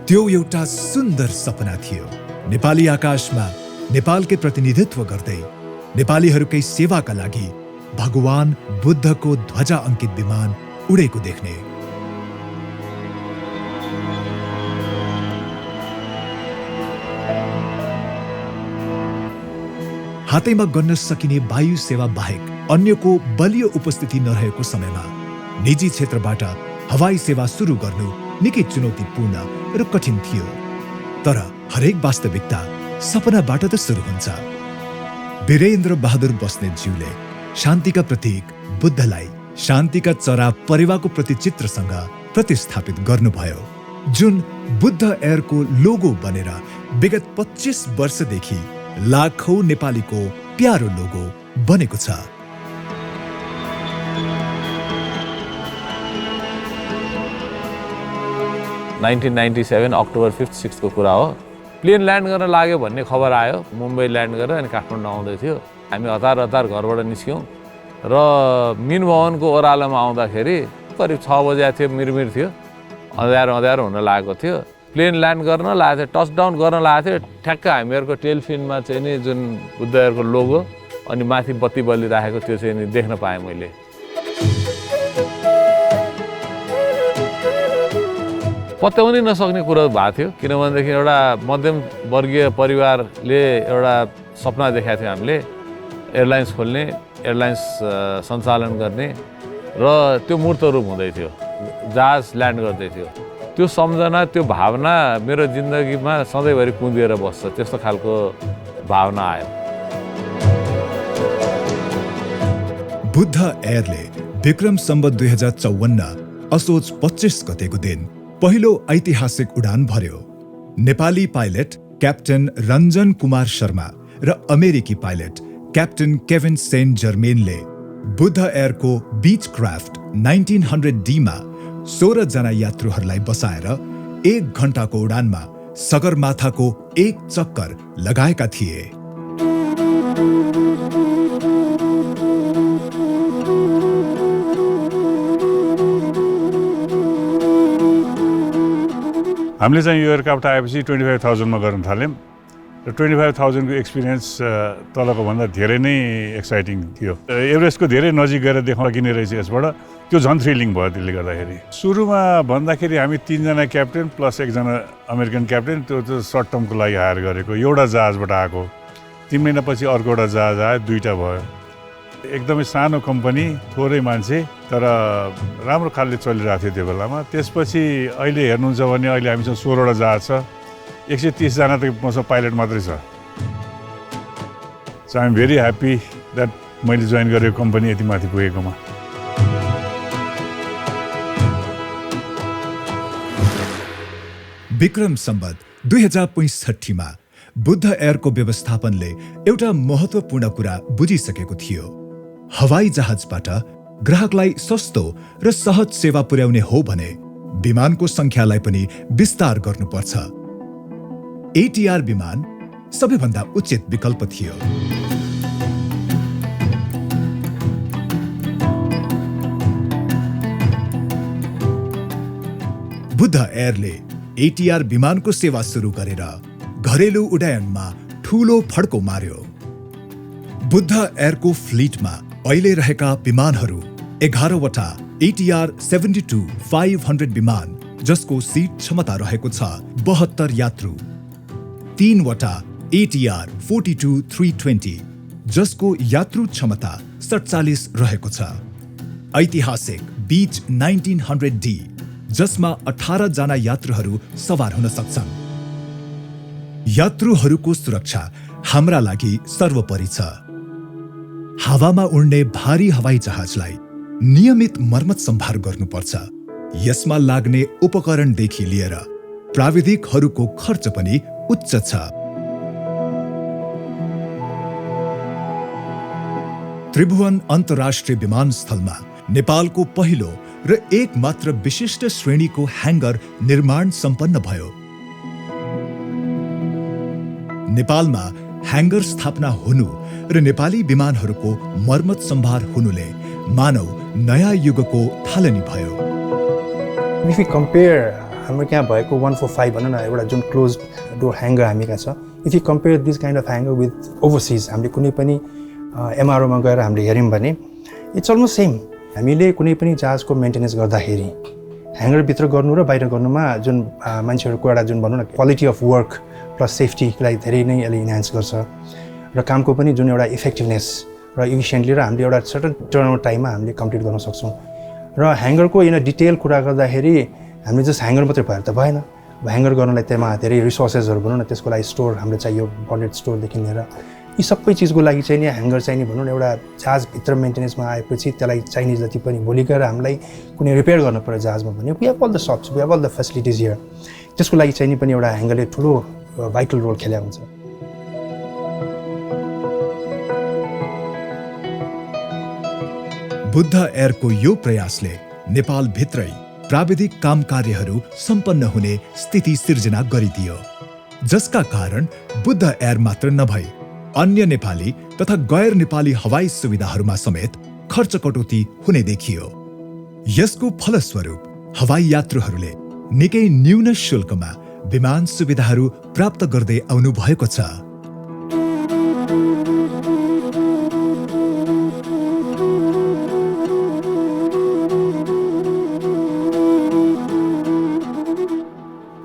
त्यो एउटा सुन्दर सपना थियो। नेपाली आकाशमा नेपालकै प्रतिनिधित्व गर्दै नेपालीहरूकै सेवाका लागि भगवान बुद्धको ध्वजा अंकित विमान उडेको देख्ने। हातैमा गर्न सकिने वायु सेवा बाहेक अन्यको बलियो उपस्थिति नरहेको समयमा निजी क्षेत्रबाट हवाई सेवा सुरु गर्नु निकै चुनौतीपूर्ण र कठिन थियो। तर हरेक वास्तविकता सपनाबाट त सुरु हुन्छ। वीरेन्द्र बहादुर बस्नेतज्यूले शान्तिका प्रतीक बुद्धलाई शान्तिका चरा परेवाको प्रतिचित्रसँग प्रतिस्थापित गर्नुभयो, जुन बुद्ध एयरको लोगो बनेर विगत 25 वर्षदेखि लाखौं नेपालीको प्यारो लोगो बनेको छ। अक्टोबर 5-6 को कुरा हो। प्लेन ल्यान्ड गर्न लाग्यो भन्ने खबर आयो। मुम्बई ल्यान्ड गरेर अनि काठमाडौँ आउँदै थियो। हामी हतार घरबाट निस्क्यौँ र मिन भवनको ओह्रालोमा आउँदाखेरि करिब 6 बजे थियो, मिरमिर थियो, अँध्यारो हुन लागेको थियो। प्लेन ल्यान्ड गर्न लागेको थियो, टचडाउन गर्न लागेको थियो। ठ्याक्क हामीहरूको टेल फिनमा चाहिँ नि जुन बुद्ध एयरको लोगो अनि माथि बत्ती बलिराखेको त्यो चाहिँ नि देख्न पाएँ मैले। पत्याउनै नसक्ने कुरो भएको थियो, किनभनेदेखि एउटा मध्यम वर्गीय परिवारले एउटा सपना देखाएको थियो हामीले एयरलाइन्स खोल्ने, एयरलाइन्स सञ्चालन गर्ने र त्यो मूर्त रूप हुँदै थियो, जहाज ल्यान्ड गर्दै थियो। त्यो सम्झना, त्यो भावना मेरो जिन्दगीमा सधैँभरि कुँदिएर बस्छ। त्यस्तो खालको भावना आयो। बुद्ध एयरले विक्रम सम्वत 2054 असोज 25 गतेको दिन पहिलो ऐतिहासिक उडान भर्यो। नेपाली पाइलट क्याप्टेन रञ्जन कुमार शर्मा र अमेरिकी पाइलट क्याप्टेन केभिन सेन्ट जर्मेनले बुद्ध एयरको बीच क्राफ्ट 1900D मा 16 जना यात्रुहरूलाई बसाएर 1 घण्टाको उडानमा सगरमाथाको 1 चक्कर लगाएका थिए। हामीले चाहिँ यो एयरक्राफ्ट आएपछि 25,000 मा गर्न थाल्यौँ र 25,000 को एक्सपिरियन्स तलको भन्दा धेरै नै एक्साइटिङ थियो। एभरेस्टको धेरै नजिक गएर देख्न सकिने रहेछ यसबाट, त्यो झन् थ्रिलिङ भयो। त्यसले गर्दाखेरि सुरुमा भन्दाखेरि हामी 3 जना क्याप्टेन प्लस 1 जना अमेरिकन क्याप्टेन, त्यो सर्ट टर्मको लागि हायर गरेको। एउटा जहाजबाट आएको, 3 महिनापछि अर्को एउटा जहाज आयो, 2टा भयो। एकदमै सानो कम्पनी, थोरै मान्छे, तर राम्रो खालले चलिरहेको थियो त्यो बेलामा। त्यसपछि अहिले हेर्नुहुन्छ भने अहिले हामीसँग 16 वटा जहाज छ, 130 जना त मसँग पाइलट मात्रै छ। So I am very happy that मैले जोइन गरेको कम्पनी यति माथि पुगेकोमा। विक्रम सम्वत 2065 मा बुद्ध एयरको व्यवस्थापनले एउटा महत्त्वपूर्ण कुरा बुझिसकेको थियो। हवाई जहाजबाट ग्राहकलाई सस्तो र सहज सेवा पुर्याउने हो भने विमानको संख्यालाई पनि विस्तार गर्नुपर्छ। ATR विमान सबैभन्दा उचित विकल्प थियो। बुद्ध एयरले ATR विमानको सेवा सुरु गरेर घरेलु उड्डयनमा ठूलो फड्को मार्यो। बुद्ध एयरको फ्लिटमा अहिले रहेका विमानहरू 11 वटा ATR 72-500 विमान, जसको सीट क्षमता रहेको छ 72 यात्रु, 3 वटा ATR 42-320, जसको यात्रु क्षमता 47 रहेको छ, ऐतिहासिक बीच 1900D, जसमा 18 जना यात्रुहरू सवार हुन सक्छन्। यात्रुहरूको सुरक्षा हाम्रा लागि सर्वोपरि छ। हावामा उड्ने भारी हवाई जहाजलाई नियमित मर्मत सम्भार गर्नुपर्छ। यसमा लाग्ने उपकरणदेखि लिएर प्राविधिकहरूको खर्च पनि उच्च छ। त्रिभुवन अन्तर्राष्ट्रिय विमानस्थलमा नेपालको पहिलो र एक मात्र विशिष्ट श्रेणीको ह्याङ्गर निर्माण सम्पन्न भयो। नेपालमा ह्याङ्गर स्थापना हुनु र नेपाली विमानहरूको मर्मत सम्भार हुनुले मानव नयाँ युगको थालनी भयो। If we compare हाम्रो कहाँ भएको 145 भनौँ न एउटा जुन क्लोज डोर ह्याङ्गर हामी कहाँ छ, if you compare this kind of hanger with overseas, हामीले कुनै पनि एमआरओमा गएर हामीले हेऱ्यौँ भने इट्स अलमोस्ट सेम। हामीले कुनै पनि जहाजको मेन्टेनेन्स गर्दाखेरि ह्याङ्गरभित्र गर्नु र बाहिर गर्नुमा जुन मान्छेहरूको एउटा जुन भनौँ न क्वालिटी अफ वर्क प्लस सेफ्टीलाई धेरै नै यसले इन्हान्स गर्छ र कामको पनि जुन एउटा इफेक्टिभनेस र इफिसियन्टली र हामीले एउटा सर्टन टर्नओभर टाइममा हामीले कम्प्लिट गर्न सक्छौँ। र ह्याङ्गरको इन डिटेल कुरा गर्दाखेरि हामीले जस्ट ह्याङ्गर मात्रै भएर त भएन, ह्याङ्गर गर्नलाई त्यसमा धेरै रिसोर्सेसहरू भनौँ न, त्यसको लागि स्टोर हाम्रो चाहियो, बन्डेड स्टोरदेखि लिएर यी सबै चिजको लागि चाहिँ नि ह्याङ्गर चाहिँ नि भनौँ न एउटा जहाजभित्र मेन्टेनेन्समा आएपछि त्यसलाई चाहिने जति पनि भोलि गएर हामीलाई कुनै रिपेयर गर्नु पऱ्यो जहाजमा भने we have all the shops, we have all the facilities here, त्यसको लागि चाहिँ नि पनि एउटा ह्याङ्गरले ठुलो भाइटल रोल खेलेको हुन्छ। बुद्ध एयरको यो प्रयासले नेपालभित्रै प्राविधिक काम कार्यहरू सम्पन्न हुने स्थिति सिर्जना गरिदियो, जसका कारण बुद्ध एयर मात्र नभई अन्य नेपाली तथा गैर नेपाली हवाई सुविधाहरूमा समेत खर्च कटौती हुने देखियो। यसको फलस्वरूप हवाई यात्रुहरूले निकै न्यून शुल्कमा विमान सुविधाहरू प्राप्त गर्दै आउनु भएको छ।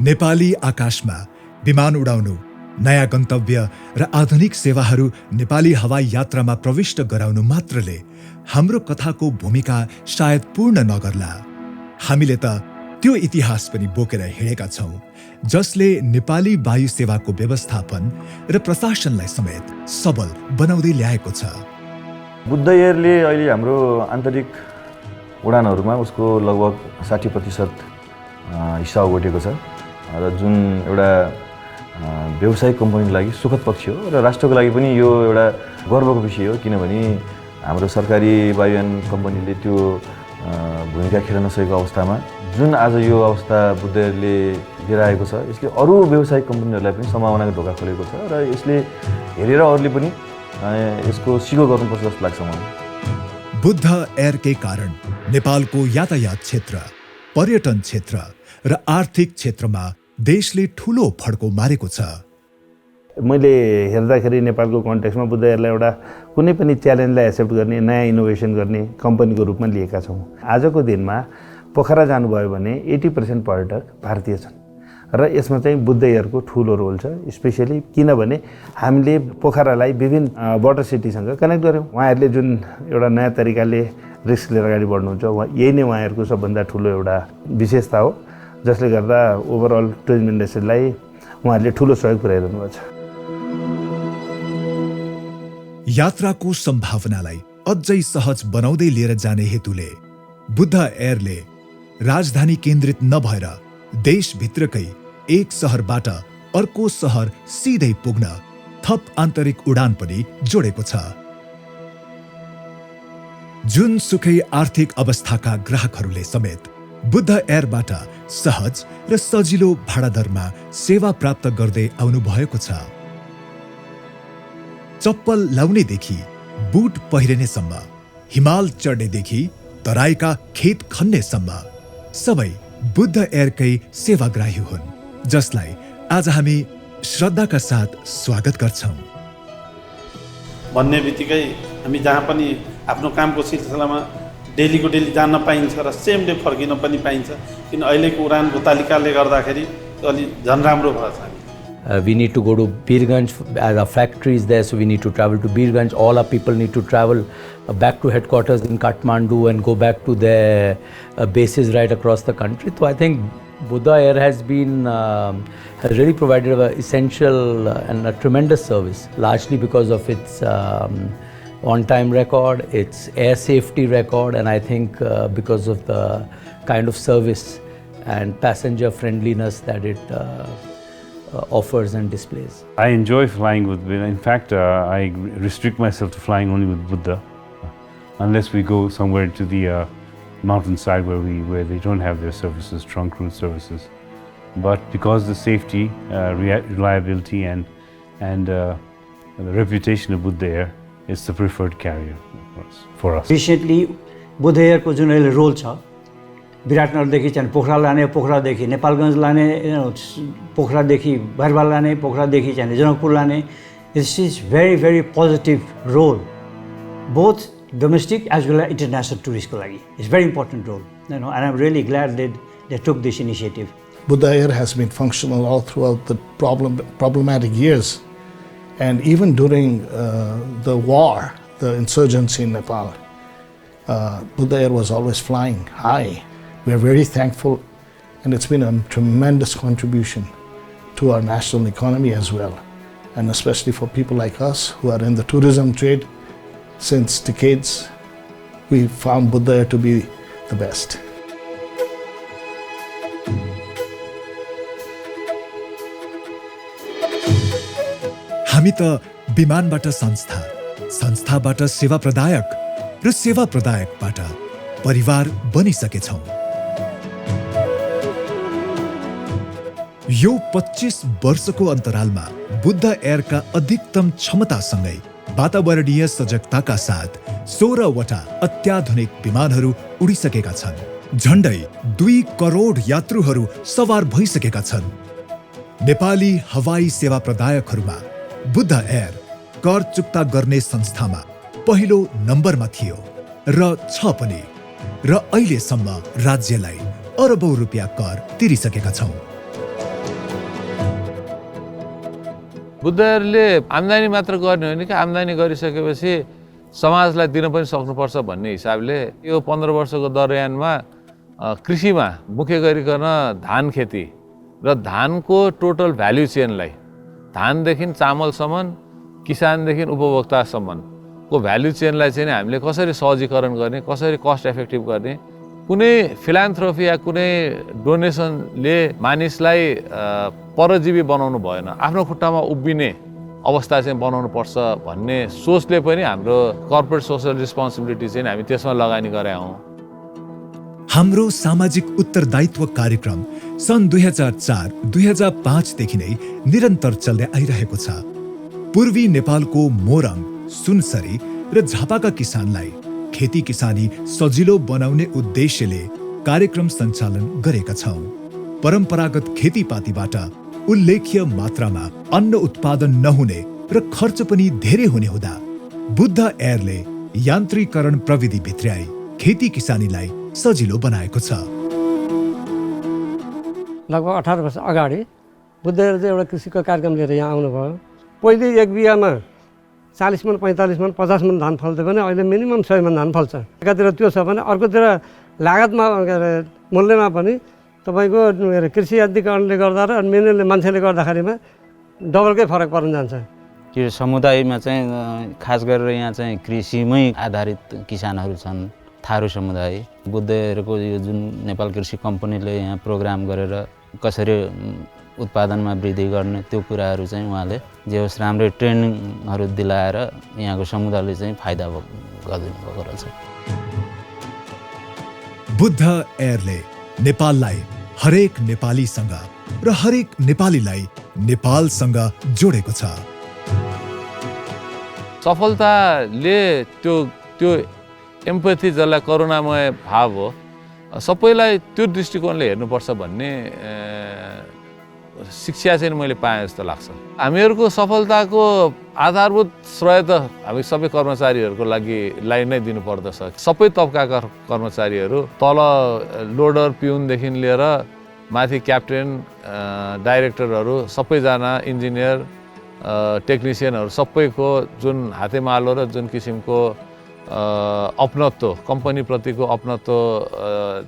नेपाली आकाशमा विमान उडाउनु, नयाँ गन्तव्य र आधुनिक सेवाहरू नेपाली हवाई यात्रामा प्रविष्ट गराउनु मात्रले हाम्रो कथाको भूमिका सायद पूर्ण नगर्ला। हामीले त त्यो इतिहास पनि बोकेर हिँडेका छौँ जसले नेपाली वायु सेवाको व्यवस्थापन र प्रशासनलाई समेत सबल बनाउँदै ल्याएको छ। बुद्ध एयरले अहिले हाम्रो आन्तरिक उडानहरूमा उसको लगभग 60% हिस्सा ओगटेको छ र जुन एउटा व्यवसायिक कम्पनीको लागि सुखद पक्ष हो र राष्ट्रको लागि पनि यो एउटा गर्वको विषय हो, किनभने हाम्रो सरकारी वायुयान कम्पनीले त्यो भूमिका खेल्न नसकेको अवस्थामा जुन आज यो अवस्था बुद्ध एयरले लिएर आएको छ, यसले अरू व्यवसायिक कम्पनीहरूलाई पनि सम्भावनाको ढोका खोलेको छ र यसले हेरेर अरूले पनि यसको सिको गर्नुपर्छ जस्तो लाग्छ मलाई। बुद्ध एयरकै कारण नेपालको यातायात क्षेत्र, पर्यटन क्षेत्र र आर्थिक क्षेत्रमा देशले ठूलो फड्को मारेको छ। मैले हेर्दाखेरि नेपालको कन्टेक्स्टमा बुद्ध एयरलाई एउटा कुनै पनि च्यालेन्जलाई एक्सेप्ट गर्ने, नयाँ इनोभेसन गर्ने कम्पनीको रूपमा लिएका छौँ। आजको दिनमा पोखरा जानुभयो भने 80% पर्यटक भारतीय छन् र यसमा चाहिँ बुद्ध एयरको ठुलो रोल छ। स्पेसली किनभने हामीले पोखरालाई विभिन्न बोर्डर सिटीसँग कनेक्ट गऱ्यौँ। उहाँहरूले जुन एउटा नयाँ तरिकाले रिस्क लिएर अगाडि बढ्नुहुन्छ, यही नै उहाँहरूको सबभन्दा ठुलो एउटा विशेषता हो, जसले गर्दा ओभरअल टुरिज्म इन्डस्ट्रीलाई उहाँहरूले ठुलो सहयोग पुर्याइरहनु भएको छ। यात्राको सम्भावनालाई अझै सहज बनाउँदै लिएर जाने हेतुले बुद्ध एयरले राजधानी केन्द्रित नभएर देशभित्रकै एक सहरबाट अर्को सहर सिधै पुग्न थप आन्तरिक उडान पनि जोडेको छ। जुनसुकै आर्थिक अवस्थाका ग्राहकहरूले समेत बुद्ध एयरबाट सहज र सजिलो भाडा दरमा सेवा प्राप्त गर्दै आउनु भएको छ। चप्पल लाउनेदेखि बुट पहिरनेसम्म, हिमाल चढ्नेदेखि तराईका खेत खन्नेसम्म सबै बुद्ध एयरकै सेवाग्राही हुन्, जसलाई आज हामी श्रद्धाका साथ स्वागत गर्छौँ। भन्ने बित्तिकै हामी जहाँ पनि आफ्नो कामको सिलसिलामा डेलीको डेली जान पाइन्छ र सेम डे फर्किन पनि पाइन्छ, किन अहिलेको उडानको तालिकाले गर्दाखेरि अलि झन् राम्रो भएछ। We need to go to Birganj, as our factory is there, so we need to travel to Birganj. All our people need to travel back to headquarters in Kathmandu and go back to their bases right across the country. So I think Buddha Air has really provided an essential and a tremendous service, largely because of its on-time record, its air safety record, and I think because of the kind of service and passenger friendliness that it offers and displays. I enjoy flying with Buddha. In fact, I restrict myself to flying only with Buddha, unless we go somewhere to the mountainside where they don't have their services, trunk route services. But because the safety, reliability, and the reputation of Buddha Air is the preferred carrier for us. Recently, Buddha Air को जुन अहिले role छ, विराटनगरदेखि चाहिँ पोखरा लाने, पोखरादेखि नेपालगञ्ज लाने, पोखरादेखि भैरवा लाने, पोखरादेखि चाहिँ जनकपुर लाने. This is very, very positive role, both domestic as well as international tourists ko lagi. It's very important role, and I'm really glad that they took this initiative. Buddha Air has been functional all throughout the problematic years, and even during the war, the insurgency in Nepal, Buddha Air was always flying high. We are very thankful, and it's been a tremendous contribution to our national economy as well, and especially for people like us who are in the tourism trade since decades. We found Buddha Air to be the best. हामी त विमानबाट संस्था, संस्थाबाट सेवा प्रदायक र सेवा प्रदायकबाट परिवार बनिसकेछौँ। यो 25 वर्षको अन्तरालमा बुद्ध एयरका अधिकतम क्षमतासँगै वातावरणीय सजगताका साथ 16 वटा अत्याधुनिक विमानहरू उडिसकेका छन्। झण्डै 2 करोड यात्रुहरू सवार भइसकेका छन्। नेपाली हवाई सेवा प्रदायकहरूमा बुद्ध एयर कर चुक्ता गर्ने संस्थामा पहिलो नम्बरमा थियो र छ पनि, र अहिलेसम्म राज्यलाई अरबौं रुपियाँ कर तिरिसकेका छौँ। बुद्ध एयरले आम्दानी मात्र गर्ने होइन कि आम्दानी गरिसकेपछि समाजलाई दिन पनि सक्नुपर्छ भन्ने हिसाबले यो 15 वर्षको दरयानमा कृषिमा मुख्य गरिकन धान खेती र धानको टोटल भ्याल्यु चेनलाई, धानदेखि चामलसम्म, किसानदेखि उपभोक्तासम्मको भ्याल्यु चेनलाई चाहिँ हामीले कसरी सहजीकरण गर्ने, कसरी कस्ट इफेक्टिभ गर्ने, कुनै फिलान्थ्रोपी या कुनै डोनेसनले मानिसलाई परजीवी बनाउनु भएन, आफ्नो खुट्टामा उभिने अवस्था चाहिँ बनाउनु पर्छ भन्ने सोचले पनि हाम्रो कर्पोरेट सोशल रेस्पोन्सिबिलिटी चाहिँ हामी त्यसमा लगानी गरे हौँ। हाम्रो सामाजिक उत्तरदायित्व कार्यक्रम सन् 2004-2005 देखि नै निरन्तर चल्दै आइरहेको छ। पूर्वी नेपालको मोरङ, सुनसरी र झापाका किसानलाई खेती किसानी सजिलो बनाउने उद्देश्यले कार्यक्रम सञ्चालन गरेका छौँ। परम्परागत खेतीपातीबाट उल्लेख्य मात्रामा अन्न उत्पादन नहुने र खर्च पनि धेरै हुने हुँदा बुद्ध एयरले यान्त्रिकरण प्रविधि भित्र्याई खेती किसानीलाई सजिलो बनाएको छ। लगभग 18 वर्ष अगाडि बुद्ध एयर चाहिँ एउटा कृषिको कार्यक्रम लिएर यहाँ आउनुभयो। पहिले 1 बिघामा 40 मन, 45 मन, 50 मन धान फल्थ्यो भने अहिले मिनिमम 100 मन धान फल्छ। एकातिर त्यो छ भने अर्कोतिर लागतमा मूल्यमा पनि तपाईको कृषि यान्त्रिकरणले गर्दा र मेनुअलले मान्छेले गर्दाखेरिमा डबलकै फरक पर्न जान्छ। यो समुदायमा चाहिँ खास गरेर यहाँ चाहिँ कृषिमै आधारित किसानहरू छन्। थारू समुदाय बुद्ध एयरको यो जुन नेपाल कृषि कम्पनीले यहाँ प्रोग्राम गरेर कसरी उत्पादनमा वृद्धि गर्ने त्यो कुराहरू चाहिँ उहाँले जे होस् राम्रै ट्रेनिङहरू दिलाएर यहाँको समुदायले चाहिँ फाइदा गरिदिनु भएको रहेछ। बुद्ध एयरले नेपाललाई हरेक नेपालीसँग र हरेक नेपालीलाई नेपालसँग जोडेको छ। सफलताले त्यो एम्पथी जसलाई करुणामय भाव हो, सबैलाई त्यो दृष्टिकोणले हेर्नुपर्छ भन्ने शिक्षा चाहिँ मैले पाएँ जस्तो लाग्छ। हामीहरूको सफलताको आधारभूत श्रेय त हामी सबै कर्मचारीहरूको लागि नै दिनुपर्दछ। सबै तबकाका कर्मचारीहरू तल लोडर पिउनदेखि लिएर माथि क्याप्टेन, डाइरेक्टरहरू, सबैजना इन्जिनियर, टेक्निसियनहरू सबैको जुन हातेमालो र जुन किसिमको अपनत्व, कम्पनीप्रतिको अपनत्व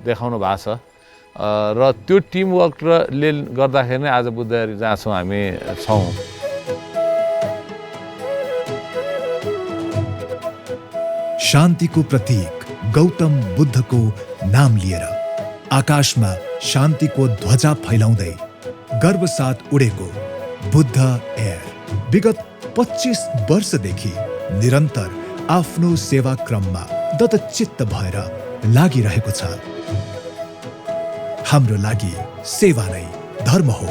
देखाउनु भएको छ र त्यो टिमवर्कले गर्दाखेरि नै आज बुद्ध एयर जहाँ छौँ हामी छौँ। शान्तिको प्रतीक गौतम बुद्धको नाम लिएर आकाशमा शान्तिको ध्वजा फैलाउँदै गर्वसाथ उडेको बुद्ध एयर विगत 25 वर्षदेखि निरन्तर आफ्नो सेवा क्रममा दतचित्त भएर लागिरहेको छ। हाम्रो लागि सेवा नै धर्म हो।